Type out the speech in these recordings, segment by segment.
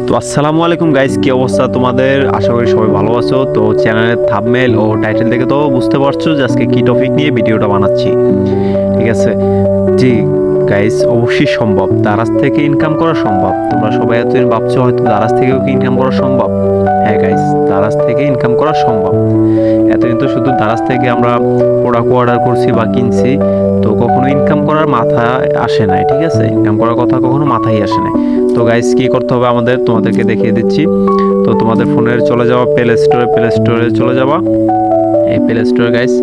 তো আসসালামু আলাইকুম গাইস, কি অবস্থা তোমাদের? আশা করি সবাই ভালো আছো। তো চ্যানেলের থাম্বনেল ও টাইটেল দেখে তো বুঝতে পারছো যে আজকে কি টপিক নিয়ে ভিডিওটা বানাচ্ছি। ঠিক আছে, জি গাইস, অবশ্যই সম্ভব, দারাজ থেকে ইনকাম করা সম্ভব। তোমরা সবাই এতদিন ভাবছো হয়তো দারাজ থেকেও কি ইনকাম করা সম্ভব। হ্যাঁ গাইস, দারাজ থেকে ইনকাম করা সম্ভব। এতদিন তো শুধু দারাজ থেকে আমরা প্রোডাক্ট অর্ডার করছি বা কিনছি, তো কখনো ইনকাম করার মাথা আসে নাই। ঠিক আছে, ইনকাম করার কথা কখনো মাথায় আসে নাই। তো গাইস, কি করতে হবে আমাদের তোমাদেরকে দেখিয়ে দিচ্ছি। তো তোমাদের ফোনের চলে যাওয়া প্লে স্টোরে চলে যাবা। এই প্লে স্টোরে গাইস,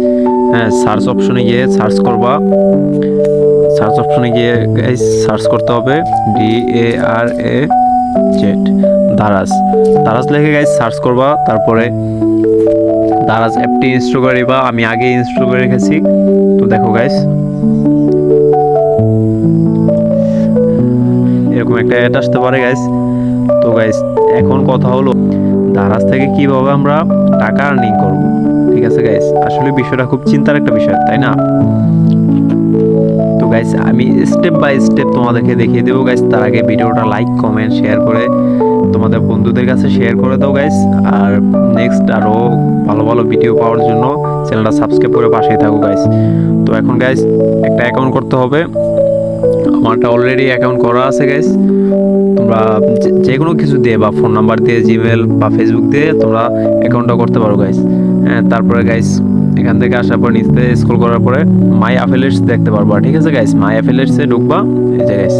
হ্যাঁ, সার্চ অপশনে গিয়ে সার্চ করবা। সার্চ অপশনে গিয়ে গাইস সার্চ করতে হবে DARAZ, দারাজ লিখে গাইস সার্চ করবা। তারপরে দারাজ অ্যাপটি ইনস্টল করে নিবা। আমি আগে ইনস্টল করে রেখেছি। তো দেখো গাইস, এরকম একটা অ্যাড আসতে পারে গাইস। তো গাইস, এখন কথা হলো দারাজ থেকে কিভাবে আমরা টাকা আর্নিং করব। ঠিক আছে গাইস, আসলে বিষয়টা খুব চিন্তার একটা বিষয়, তাই না? তো গাইস, আমি স্টেপ বাই স্টেপ তোমাদেরকে দেখিয়ে দেবো গাইস। তার আগে ভিডিওটা লাইক, কমেন্ট, শেয়ার করে তোমাদের বন্ধুদের কাছে শেয়ার করে দাও গাইস। আর নেক্সট আরও ভালো ভালো ভিডিও পাওয়ার জন্য চ্যানেলটা সাবস্ক্রাইব করে পাশেই থাকো গাইস। তো এখন গাইস, একটা অ্যাকাউন্ট করতে হবে। আমারটা অলরেডি অ্যাকাউন্ট করা আছে গাইস। তোমরা যে কোনো কিছু দিয়ে বা ফোন নাম্বার দিয়ে, জিমেল বা ফেসবুক দিয়ে তোমরা অ্যাকাউন্টটা করতে পারো গাইস। হ্যাঁ, তারপরে গাইস এখান থেকে আসার পর নিচে স্ক্রল করার পরে মাই অ্যাফিলিয়েটস দেখতে পারবা। ঠিক আছে গাইস, মাই অ্যাফিলিয়েটসে ঢুকবা। এই যে গাইস,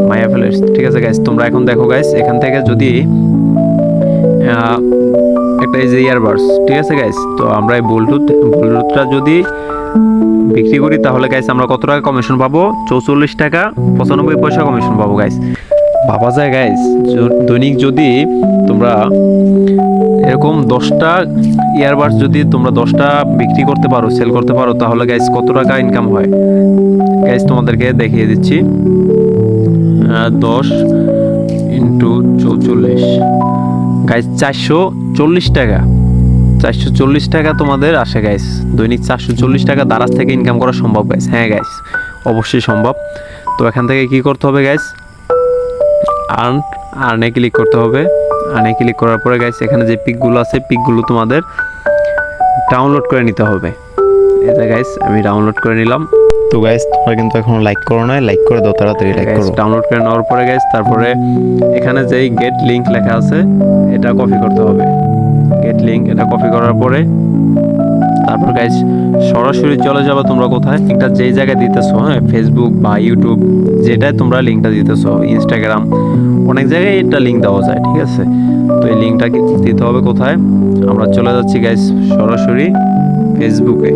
মাই অ্যাফিলিয়েটস। ঠিক আছে গাইস, তোমরা এখন দেখো গাইস, এখান থেকে যদি একটা এই যে ইয়ারবাডস, ঠিক আছে গাইস, তো আমরা এই ব্লুটুথটা যদি বিক্রি করি তাহলে গাইস আমরা কত টাকা কমিশন পাবো? 44 টাকা 95 পয়সা কমিশন পাবো গাইস। ভাবা যায় গাইস, দৈনিক যদি তোমরা এরকম 10টা ইয়ারবাডস যদি তোমরা 10টা বিক্রি করতে পারো, সেল করতে পারো, তাহলে গাইস কত টাকা ইনকাম হয় গাইস তোমাদেরকে দেখিয়ে দিচ্ছি। 10 ইন্টু 44 গাইস 440 টাকা। 440 টাকা তোমাদের আসে গাইস। দৈনিক 440 টাকা দারাজ থেকে ইনকাম করা সম্ভব গাইস। হ্যাঁ গাইস, অবশ্যই সম্ভব। তো এখান থেকে কি করতে হবে গাইস? আর্নে ক্লিক করতে হবে। আর্নে ক্লিক করার পরে গাইস এখানে যে পিকগুলো আছে, পিকগুলো তোমাদের ডাউনলোড করে নিতে হবে। এটা গাইস আমি ডাউনলোড করে নিলাম। তো গাইস, তোমরা কিন্তু এখনো লাইক করো না, লাইক করে দাও, তাড়াতাড়ি লাইক করো। ডাউনলোড করে নেওয়ার পরে গাইস, তারপরে এখানে যেই গেট লিংক লেখা আছে এটা কপি করতে হবে। গেট লিংক, এটা কপি করার পরে তারপর গাইস সরাসরি চলে যাবে তোমরা কোথায়, লিংকটা যেই জায়গায় দিতেছো, হ্যাঁ, ফেসবুক বা ইউটিউব, যেটাই তোমরা লিংকটা দিতেছো, ইনস্টাগ্রাম, অনেক জায়গায় এটা লিংক দেওয়া যায়। ঠিক আছে, তো এই লিংকটা দিতে হবে কোথায়? আমরা চলে যাচ্ছি গাইস সরাসরি ফেসবুকে।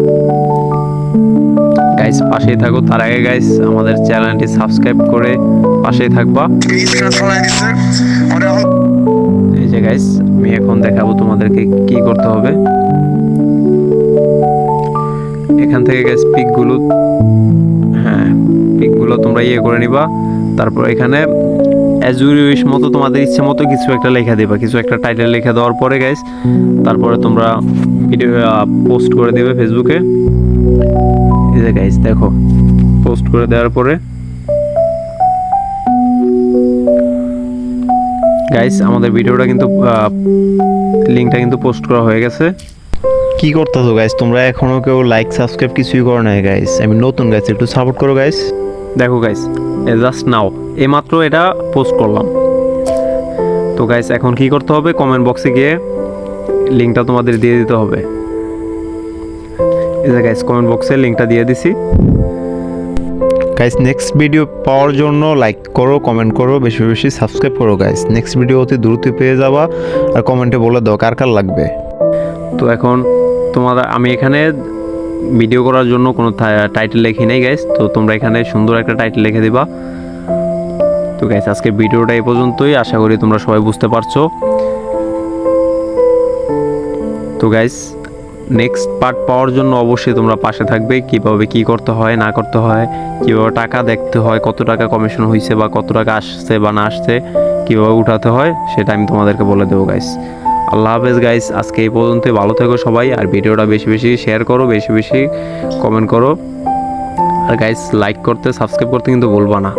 গাইস পাশেই থাকো। তার আগে গাইস আমাদের চ্যানেলটি সাবস্ক্রাইব করে পাশেই থাকবা। এই যে গাইস, আমি এখন দেখাবো তোমাদেরকে কি করতে হবে। এখান থেকে গাইস পিকগুলো, হ্যাঁ, পিকগুলো তোমরা ইয়ে করে নিবা। তারপর এখানে অ্যাজ ইউ উইশ মতো তোমাদের ইচ্ছে মতো কিছু একটা লেখা দিবা, কিছু একটা টাইটেল লেখা দেওয়ার পরে গাইস তারপরে তোমরা ভিডিও পোস্ট করে দিবে ফেসবুকে। এই যে গাইস দেখো, পোস্ট করে দেওয়ার পরে গাইস আমাদের ভিডিওটা কিন্তু লিংকটা কিন্তু পোস্ট করা হয়ে গেছে। কি করতেছো গাইস? তোমরা এখনো কেউ লাইক সাবস্ক্রাইব কিছুই করো না গাইস। আমি নতুন গাইস, একটু সাপোর্ট করো গাইস। দেখো গাইস, জাস্ট নাও এইমাত্র এটা পোস্ট করলাম। তো গাইস এখন কি করতে হবে? কমেন্ট বক্সে গিয়ে লিংকটা তোমাদের দিয়ে দিতে হবে। এই যে গাইস কমেন্ট বক্সে লিংকটা দিয়ে দিছি। গাইস, নেক্সট ভিডিও পাওয়ার জন্য লাইক করো, কমেন্ট করো, বেশি বেশি সাবস্ক্রাইব করো গাইস। নেক্সট ভিডিও অতি দ্রুত পেয়ে যাবা। আর কমেন্টে বলে দাও কার কার লাগবে। তো এখন আমি এখানে ভিডিও করার জন্য কোনো টাইটেল লিখি নাই গাইস। তো তোমরা এখানে সুন্দর একটা টাইটেল লিখে দিবা। তো গাইস আজকের ভিডিওটা এই পর্যন্তই। আশা করি তোমরা সবাই বুঝতে পারছো। তো গাইস নেক্সট পার্ট পাওয়ার জন্য অবশ্যই তোমরা পাশে থাকবে। কিভাবে কি করতে হয় না করতে হয়, কিভাবে টাকা দেখতে হয়, কত টাকা কমিশন হয়েছে বা কত টাকা আসছে বা না আসছে, কিভাবে উঠাতে হয়, সেটা আমি তোমাদেরকে বলে দেবো গাইস। আল্লাহ হাফেজ গাইস, আজকে এই পর্যন্তই। ভালো থেকো সবাই। আর ভিডিওটা বেশি বেশি শেয়ার করো, বেশি বেশি কমেন্ট করো। আর গাইস লাইক করতে, সাবস্ক্রাইব করতে কিন্তু ভুলবা না।